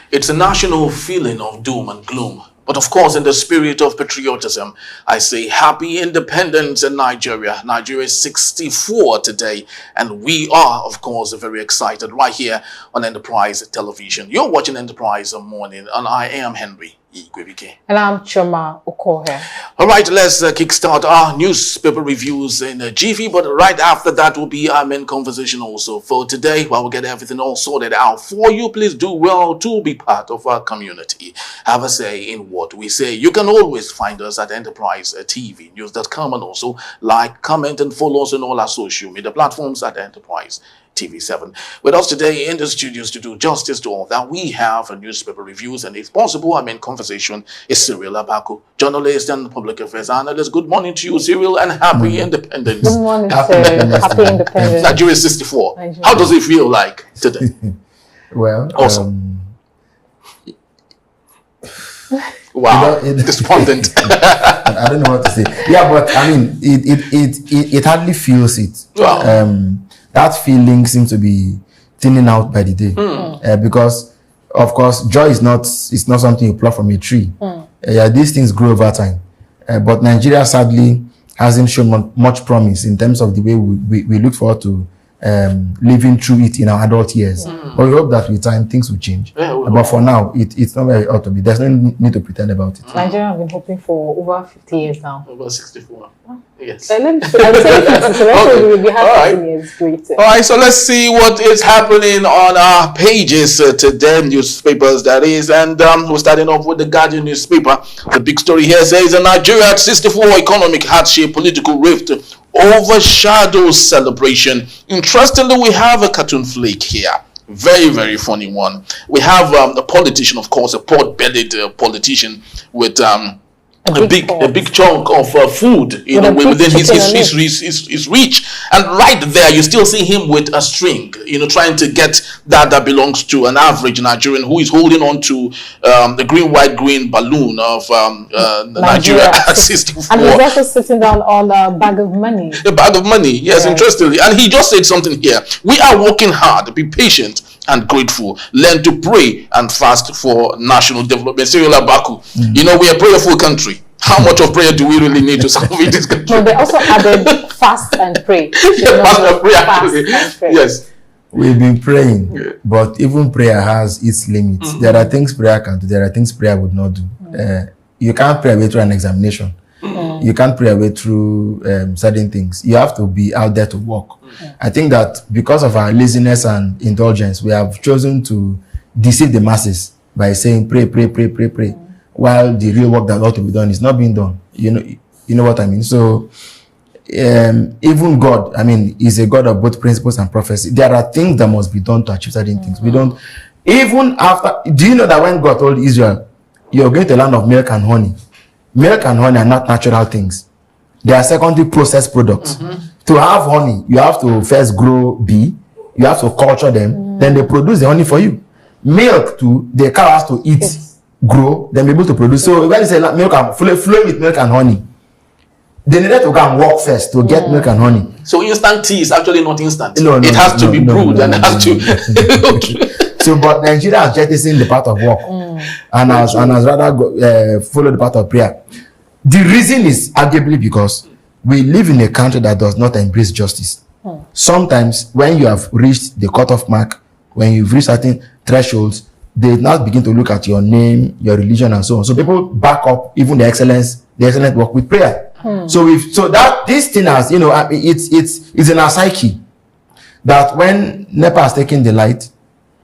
It's a national feeling of doom and gloom. But of course, in the spirit of patriotism, I say happy independence in Nigeria. Nigeria is 64 today, and we are, of course, very excited right here on Enterprise Television. You're watching Enterprise Morning, and I am Henry Igwebike. And I'm Choma Okohe. All right, let's kickstart our newspaper reviews in a jiffy, but right after that will be our main conversation also for today. While we get everything all sorted out for you, please do well to be part of our community. Have a say in what we say. You can always find us at Enterprise TV News.com, and also like, comment, and follow us on all our social media platforms at Enterprise TV7. With us today in the studios to do justice to all that, we have a newspaper reviews, and if possible, our main conversation is Cyril Abaku, journalist and public affairs analyst. Good morning to you, Cyril, and happy independence. Good morning, sir. Happy independence. Nigeria is 64. Nigeria. How does it feel like today? Well, awesome. Wow, despondent. I don't know what to say. Yeah, but I mean, it hardly feels it. Wow. That feeling seems to be thinning out by the day, because, of course, joy is not something you pluck from a tree. These things grow over time, but Nigeria sadly hasn't shown much promise in terms of the way we look forward to living through it in our adult years. But we hope that with time things will change. But for now, it's not where it ought to be. There's no need to pretend about it. Nigeria have been hoping for over 50 years now. Over 64. Yes. I'm saying 50, so let's we have 50 years. Great. All right, so let's see what is happening on our pages today, newspapers that is, and we're starting off with the Guardian newspaper. The big story here says Nigeria at 64, economic hardship, political rift overshadows celebration. Interestingly, we have a cartoon flick here. Very, very funny one. We have a politician, of course, a pot-bellied politician with a big chunk of food, you know, within his reach, and right there you still see him with a string, you know, trying to get that belongs to an average Nigerian who is holding on to the green, white, green balloon of Nigeria at 64. And he's also sitting down on a bag of money. A bag of money, yes, interestingly. And he just said something here. We are working hard, be patient and grateful. Learn to pray and fast for national development. Cyril Abaku, you know, we are a prayerful country. How much of prayer do we really need to salvage this country? No, they also added fast and pray. Fast and pray. Yes. We've been praying, but even prayer has its limits. There are things prayer can do. There are things prayer would not do. You can't pray away through an examination. You can't pray away through certain things. You have to be out there to work. I think that because of our laziness and indulgence, we have chosen to deceive the masses by saying pray, pray, pray, pray, pray, while the real work that ought to be done is not being done. You know what I mean? So even God, I mean, is a God of both principles and prophecy. There are things that must be done to achieve certain things. We don't, even after, do you know that when God told Israel, you're going to a land of milk and honey, milk and honey are not natural things. They are secondary processed products. To have honey, you have to first grow bee, you have to culture them, then they produce the honey for you. Milk too, the cow has to eat, grow, then be able to produce. So when you say milk and flowing with milk and honey, they needed to go and work first to get milk and honey. So instant tea is actually not instant. No, it has to be brewed and it has to. So, but Nigeria has jettisoned the part of work and has rather followed the part of prayer. The reason is arguably because we live in a country that does not embrace justice. Sometimes when you have reached the cutoff mark, when you've reached certain thresholds, they now begin to look at your name, your religion, and so on. So people back up even the excellent work with prayer. So this thing has, you know, it's in our psyche that when NEPA has taken the light,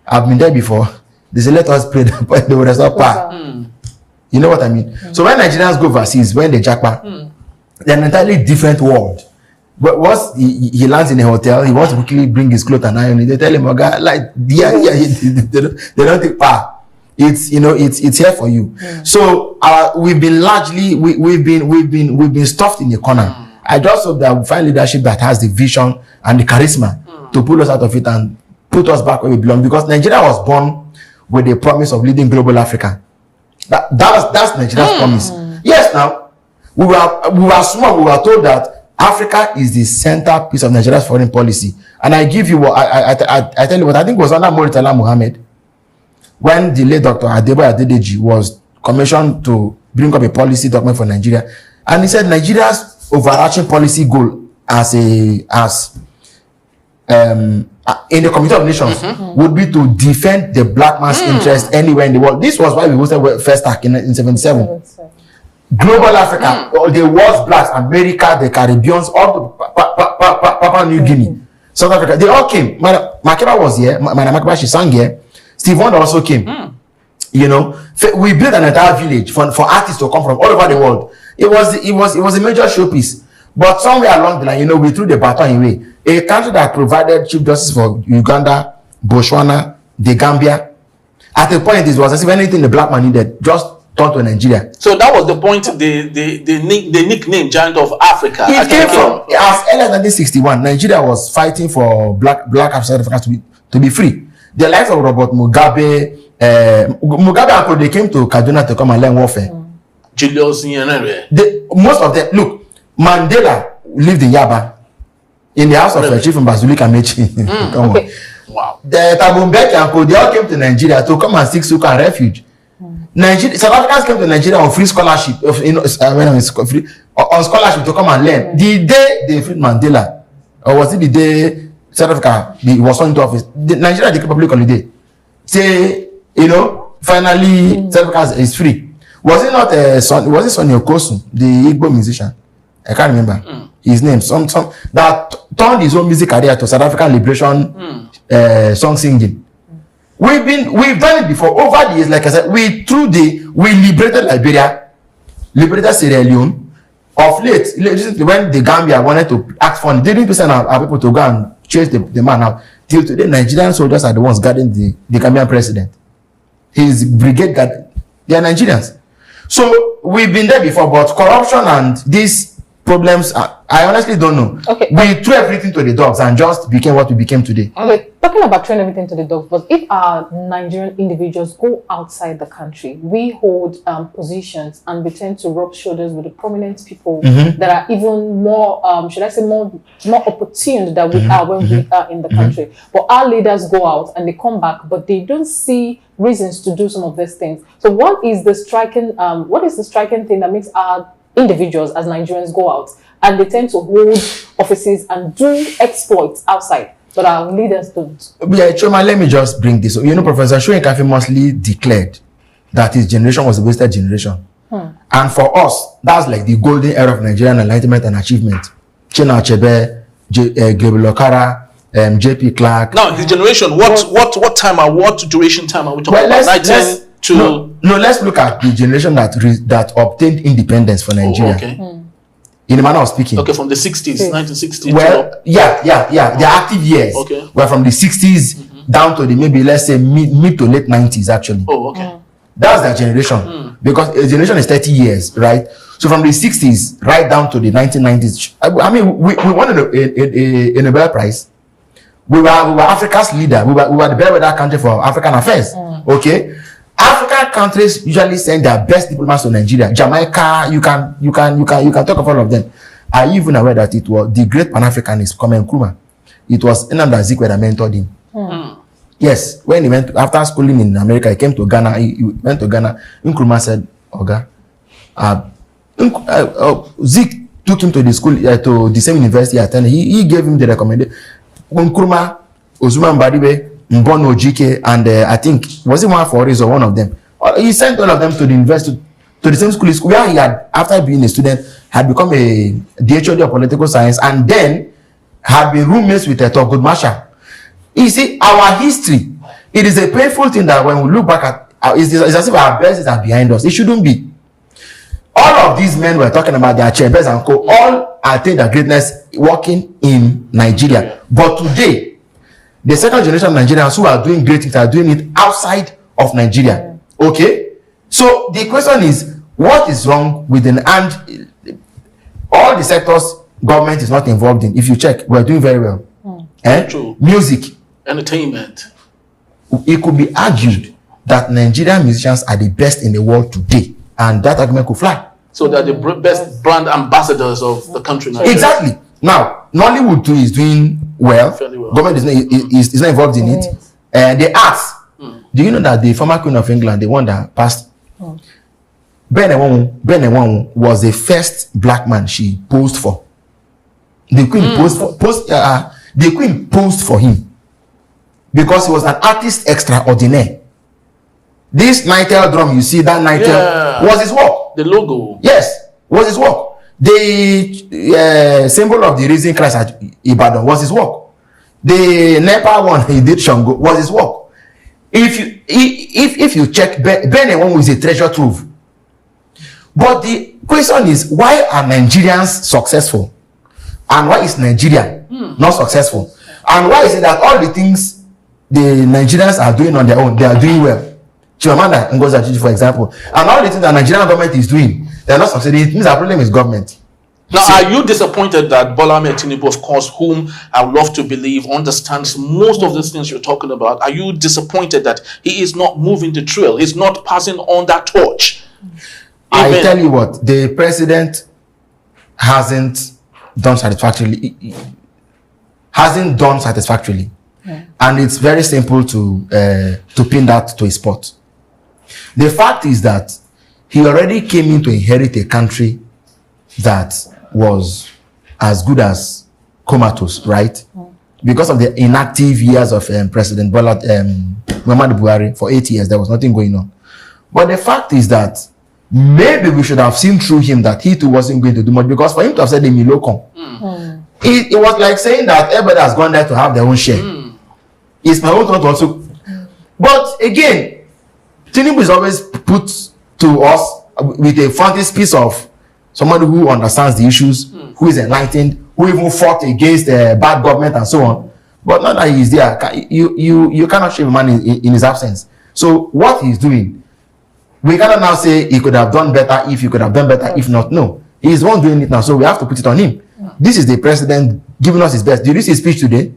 I've been there before, they say let us pray, but they will restore power. You know what I mean? So when Nigerians go overseas, when they jackpot, they're an entirely different world. But once he lands in a hotel, he wants to quickly bring his clothes and iron it. They tell him, oh God, like, they don't take power. It's, you know, it's here for you. So we've been largely we've been stuffed in a corner. I just hope that we find leadership that has the vision and the charisma to pull us out of it and put us back where we belong. Because Nigeria was born with the promise of leading global Africa. That's Nigeria's promise. Yes, now we were small. We were told that Africa is the centerpiece of Nigeria's foreign policy. And I give you what I tell you what I think was under Murtala Muhammad. when the late Dr. Adeboye Adedeji was commissioned to bring up a policy document for Nigeria, and he said Nigeria's overarching policy goal in the Committee of Nations would be to defend the black man's interest anywhere in the world. This was why we hosted first act in 77. Global Africa, the world's blacks, America, the Caribbeans, all the Papua New Guinea, South Africa, they all came. Makeba was here. Makeba, she sang here. Steve Wonder also came. You know, we built an entire village for artists to come from all over the world. It was a major showpiece. But somewhere along the line, you know, we threw the baton away. A country that provided chief justice for Uganda, Botswana, the Gambia. At a point, it was as if anything the black man needed just turned to Nigeria. So that was the point. The nickname Giant of Africa. It came from as early as 1961. Nigeria was fighting for black Africans to be free. The likes of Robert Mugabe, Mugabe, they came to Kaduna to come and learn warfare. Julius Nyerere. Most of them, look, Mandela lived in Yaba, in the house of Chief Mbazulika Mechi. Okay. Wow. The Tabumbeki and they all came to Nigeria to come and seek succor and refuge. South Africans came to Nigeria on free scholarship, on scholarship to come and learn. The day they freed Mandela, or was it the day South Africa was sent into office? Nigeria declared public holiday. Say, you know, finally South Africa is free. Was it not was it Sonny Okosun, the Igbo musician? I can't remember his name. Some that turned his own music career to South African liberation song singing. We've done it before over the years. Like I said, we liberated Liberia, liberated Sierra Leone. Of late, recently when the Gambia wanted to act funny, they didn't send our people to go and chase the man out. Till today, Nigerian soldiers are the ones guarding the Gambian president. His brigade guard, they are Nigerians. So we've been there before, but corruption and these problems, I honestly don't know. Okay. We threw everything to the dogs and just became what we became today. Okay, talking about throwing everything to the dogs, but if our Nigerian individuals go outside the country, we hold positions and we tend to rub shoulders with the prominent people that are even more, should I say, more opportune than we are when we are in the country. But our leaders go out and they come back, but they don't see reasons to do some of these things. So what is the striking thing that makes our individuals as Nigerians go out and they tend to hold offices and do exploits outside, but our leaders don't? Yeah, Choma, let me just bring this up. You know, Professor Shoyinka famously declared that his generation was a wasted generation. And for us, that's like the golden era of Nigerian enlightenment and achievement. Chena Achebe, Gabriel Okara, JP Clark. Now, his generation, what time or what duration time are we talking about? Let's look at the generation that obtained independence for Nigeria. In the manner of speaking. Okay, from the 60s, 1960s. Well, the active years were from the 60s down to the maybe, let's say, mid to late 90s, actually. Oh, okay. That's their generation. Because a generation is 30 years, right? So from the 60s right down to the 1990s. I mean, we won a Nobel Prize. We were Africa's leader. We were the bellwether country for African affairs. Okay? African countries usually send their best diplomats to Nigeria. Jamaica, you can talk of all of them. Are you even aware that it was the great Pan-Africanist Kwame Nkrumah? It was Nnamdi Azikiwe that mentored him. Yes, when he went after schooling in America, he came to Ghana. He went to Ghana. Nkrumah said, "Oga, Zik took him to the school to the same university he attended. He gave him the recommendation. Nkrumah, Ozuma Mbadiwe, Mbono Ojike, and I think was it one for or one of them. He sent all of them to the university, to the same school where he had, after being a student, had become the HOD of political science, and then had been roommates with Thurgood Marshall. You see, our history, it is a painful thing that when we look back at, it's as if our best are behind us. It shouldn't be. All of these men were talking about their chambers and co. All attained their greatness working in Nigeria. But today, the second generation of Nigerians who are doing great things are doing it outside of Nigeria. Okay? So the question is, what is wrong with and all the sectors government is not involved in? If you check, we're doing very well. True. Music, entertainment. It could be argued that Nigerian musicians are the best in the world today, and that argument could fly. So they're the best brand ambassadors of the country now. Exactly. Now, Nollywood too is doing well. Fairly well. Government is not involved in it. And the arts, Do you know that the former Queen of England, the one that passed, Benewon was the first black man she posed for. The Queen the Queen posed for him because he was an artist extraordinaire. This Nightingale drum, you see that Nightingale was his work. The logo. Yes, was his work. The symbol of the risen Christ at Ibadan was his work. The Nepal one he did Shango was his work. If you check, Benewon is a treasure trove. But the question is, why are Nigerians successful? And why is Nigeria not successful? And why is it that all the things the Nigerians are doing on their own, they are doing well? Chimamanda Ngozi Adichie, for example, and all the things that Nigerian government is doing, they are not succeeding. It means our problem is government. Now, are you disappointed that Bola Ahmed Tinubu, of course, whom I would love to believe understands most of these things you're talking about, are you disappointed that he is not moving the trail? He's not passing on that torch? I tell you what, the president hasn't done satisfactorily. And it's very simple to pin that to a spot. The fact is that he already came in to inherit a country that was as good as comatose, right? Because of the inactive years of President Bola Muhammadu Buhari for 8 years, there was nothing going on. But the fact is that maybe we should have seen through him that he too wasn't going to do much, because for him to have said the Milocom, it was like saying that everybody has gone there to have their own share. It's my own thought also. But again, Tinubu is always put to us with a frontispiece of somebody who understands the issues, who is enlightened, who even fought against bad government and so on. But now that he's there, you cannot shame a man in his absence. So what he's doing, we cannot now say he could have done better if he could have done better if not. No, he's the one doing it now, so we have to put it on him. This is the president giving us his best. Did you see his speech today?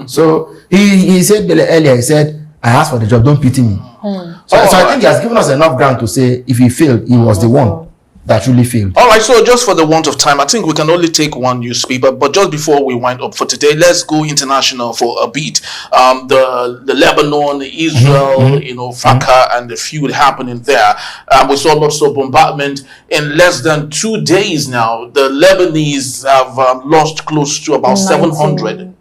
So he said earlier, he said, I asked for the job, don't pity me. So I think he has given us enough ground to say if he failed, he was the one that really failed. All right, so just for the want of time, I think we can only take one newspaper. But just before we wind up for today, let's go international for a beat. The Lebanon, Israel, Raqqa, and the feud happening there. We saw lots of bombardment in less than 2 days now. The Lebanese have lost close to about 700.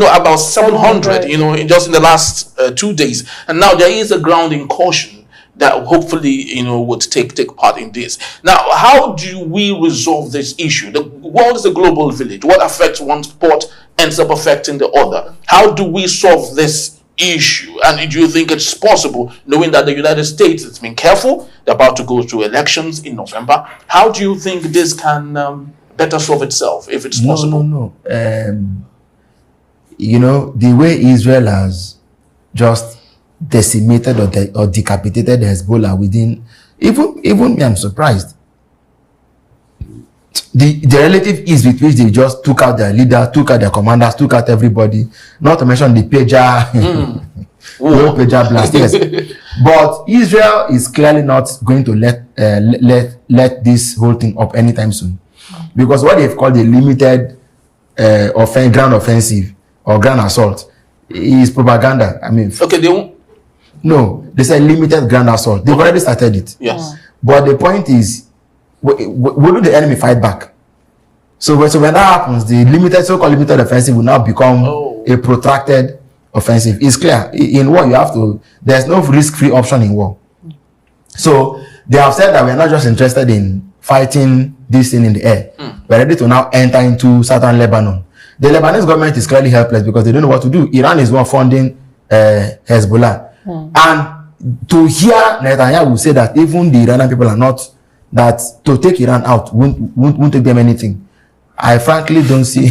About 700, in just in the last 2 days. And now there is a grounding caution that hopefully, would take part in this. Now, how do we resolve this issue? The world is a global village. What affects one sport ends up affecting the other. How do we solve this issue? And do you think it's possible, knowing that the United States has been careful, they're about to go through elections in November? How do you think this can better solve itself, if it's possible? No. The way Israel has just decimated or decapitated Hezbollah within, even me, I'm surprised. The relative ease with which they just took out their leader, took out their commanders, took out everybody, not to mention the pager, pager blast. Yes. But Israel is clearly not going to let this whole thing up anytime soon. Because what they've called a limited ground offensive or ground assault is propaganda. I mean, no, they said limited ground assault. They've already started it. Yes. But the point is, will the enemy fight back? So when that happens, the so-called limited offensive will now become a protracted offensive. It's clear. In war, there's no risk-free option in war. So they have said that we're not just interested in fighting this thing in the air. We're ready to now enter into southern Lebanon. The Lebanese government is clearly helpless because they don't know what to do. Iran is one funding Hezbollah. And to hear Netanyahu say that even the Iranian people are not, that to take Iran out won't take them anything. I frankly don't see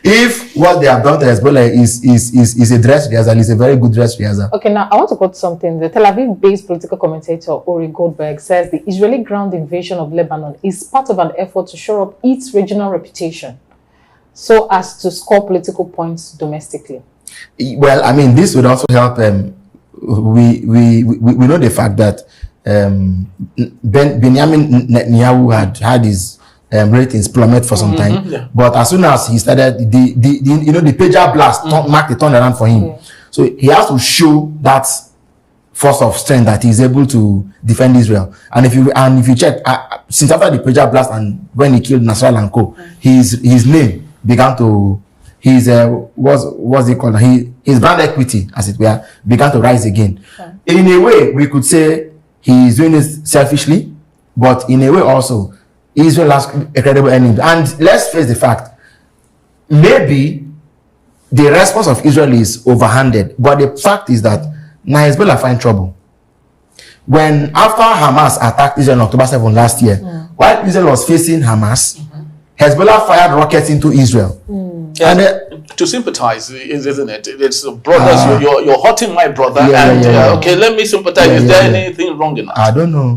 if what they have done to Hezbollah is a dress rehearsal, is a very good dress rehearsal. Okay, now I want to quote something. The Tel Aviv-based political commentator Ori Goldberg says the Israeli ground invasion of Lebanon is part of an effort to shore up its regional reputation so as to score political points domestically. Well, I mean, this would also help. We know the fact that Benjamin Netanyahu had his ratings plummet for some time. Yeah. But as soon as he started, the pager blast marked the turnaround for him. Yeah. So he has to show that force of strength that he's able to defend Israel. And if you check, since after the pager blast and when he killed Nasrallah and co, his name began to his what's it called? His brand equity, as it were, began to rise again. Okay. In a way, we could say he is doing it selfishly, but in a way also, Israel has incredible enemies. And let's face the fact, maybe the response of Israel is overhanded, but the fact is that now Hezbollah find trouble. When after Hamas attacked Israel on October 7 last year, while Israel was facing Hamas, Hezbollah fired rockets into Israel. Yeah, And to sympathize, isn't it? It's brothers. You're hurting my brother, okay, let me sympathize. Is there anything wrong in that? I don't know.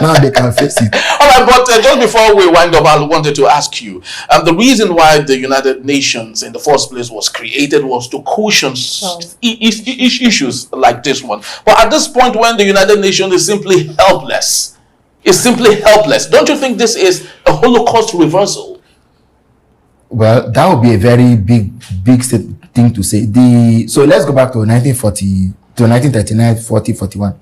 Now they can face it. All right, but just before we wind up, I wanted to ask you, the reason why the United Nations in the first place was created was to cushion issues like this one. But at this point, when the United Nations is simply helpless, don't you think this is a Holocaust reversal? Well, that would be a very big thing to say. So let's go back to 1940 to 1939, 40, 41.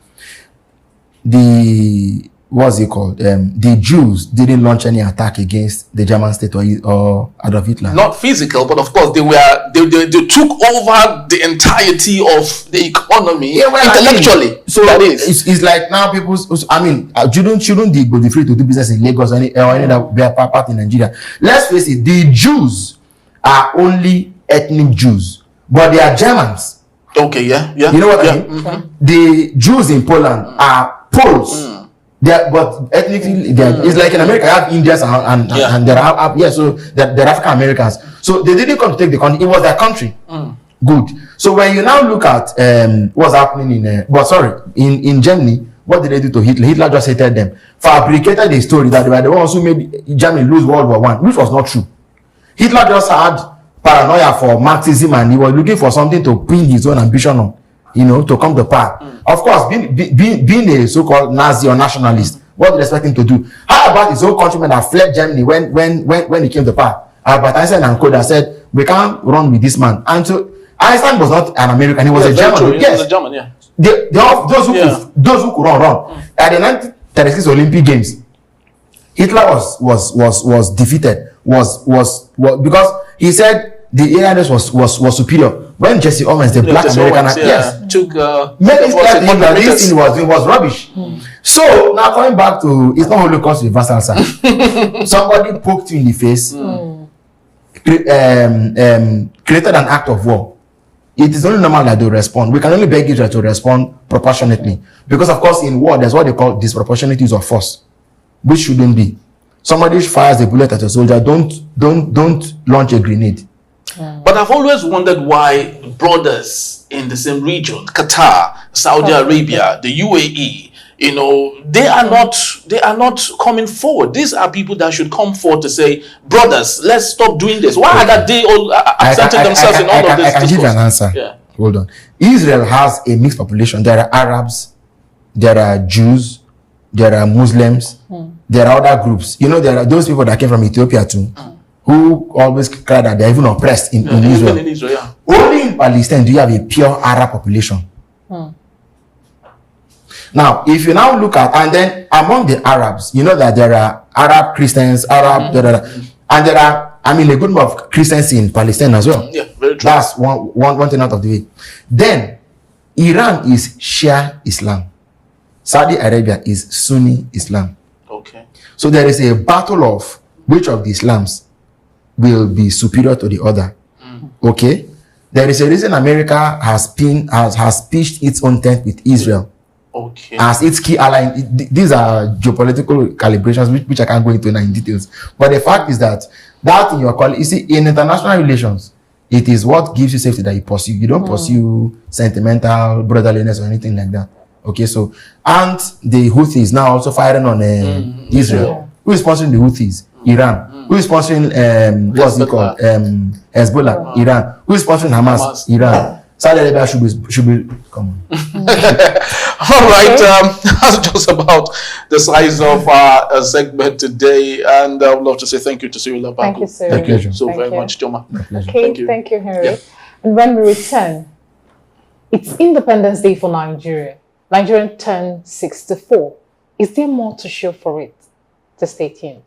What's it called? The Jews didn't launch any attack against the German state or Adolf Hitler. Not physical, but of course they took over the entirety of the economy intellectually. So that is, it's like now people. I mean, shouldn't they be free to do business in Lagos or any other part in Nigeria? Let's face it, the Jews are only ethnic Jews, but they are Germans. Okay, yeah. You know what I mean? Mm-hmm. The Jews in Poland are Poles. But ethnically, it's like in America, you have Indians and there are so they're African Americans. So they didn't come to take the country; it was their country. Good. So when you now look at what's happening in Germany, what did they do to Hitler? Hitler just hated them, fabricated a story that they were the ones who made Germany lose World War I, which was not true. Hitler just had paranoia for Marxism and he was looking for something to pin his own ambition on. To come to power. Of course, being a so-called Nazi or nationalist, what did they expect him to do? How about his own countrymen that fled Germany when he came to power? But Einstein and Koda said, we can't run with this man. And so Einstein was not an American, he was a German. True. Yes. He was a German, yeah. Those who could run. At the 1936 Olympic Games, Hitler was defeated, because he said the Iranians was superior. When Jesse Owens, the black American, took this thing was rubbish. So now coming back to, it's not Holocaust reversal, sir. Somebody poked you in the face, created an act of war. It is only normal that they respond. We can only beg Israel to respond proportionately, because of course in war there's what they call disproportionate use of force, which shouldn't be. Somebody fires a bullet at a soldier, don't launch a grenade. But I've always wondered why brothers in the same region, Qatar, Saudi Arabia, the UAE, they are not coming forward. These are people that should come forward to say, brothers, let's stop doing this. Why are they all absenting themselves in all of this? I can give you an answer. Yeah. Hold on. Israel has a mixed population. There are Arabs, there are Jews, there are Muslims, there are other groups. There are those people that came from Ethiopia too. Who always cry that they're even oppressed in Israel. In Israel, yeah. Only in Palestine do you have a pure Arab population. Now, if you now look at, and then among the Arabs, that there are Arab Christians, and there are, a good number of Christians in Palestine as well. Yeah, very true. That's one thing out of the way. Then, Iran is Shia Islam. Saudi Arabia is Sunni Islam. Okay. So there is a battle of which of the Islams will be superior to the other. Okay, there is a reason America has pitched its own tent with Israel as its key ally. These are geopolitical calibrations which I can't go into in details, but the fact is that in your call, you see, in international relations, it is what gives you safety that you pursue. You don't pursue sentimental brotherliness or anything like that. Okay, so, and the Houthis now also firing on Israel. Who is sponsoring the Houthis? Iran. Who is sponsoring what's it called? Hezbollah? Iran. Who is sponsoring Hamas? Iran. Saudi Arabia should be come on. All right, Okay. that's just about the size of our segment today, and I would love to say thank you to Cyril Abaku. Thank you, sir. Thank you So Thank very you. much, Choma. Okay, Thank you. thank you, Henry. Yeah. And when we return, it's Independence Day for Nigeria. Nigeria turned 64. Is there more to show for it? To stay tuned.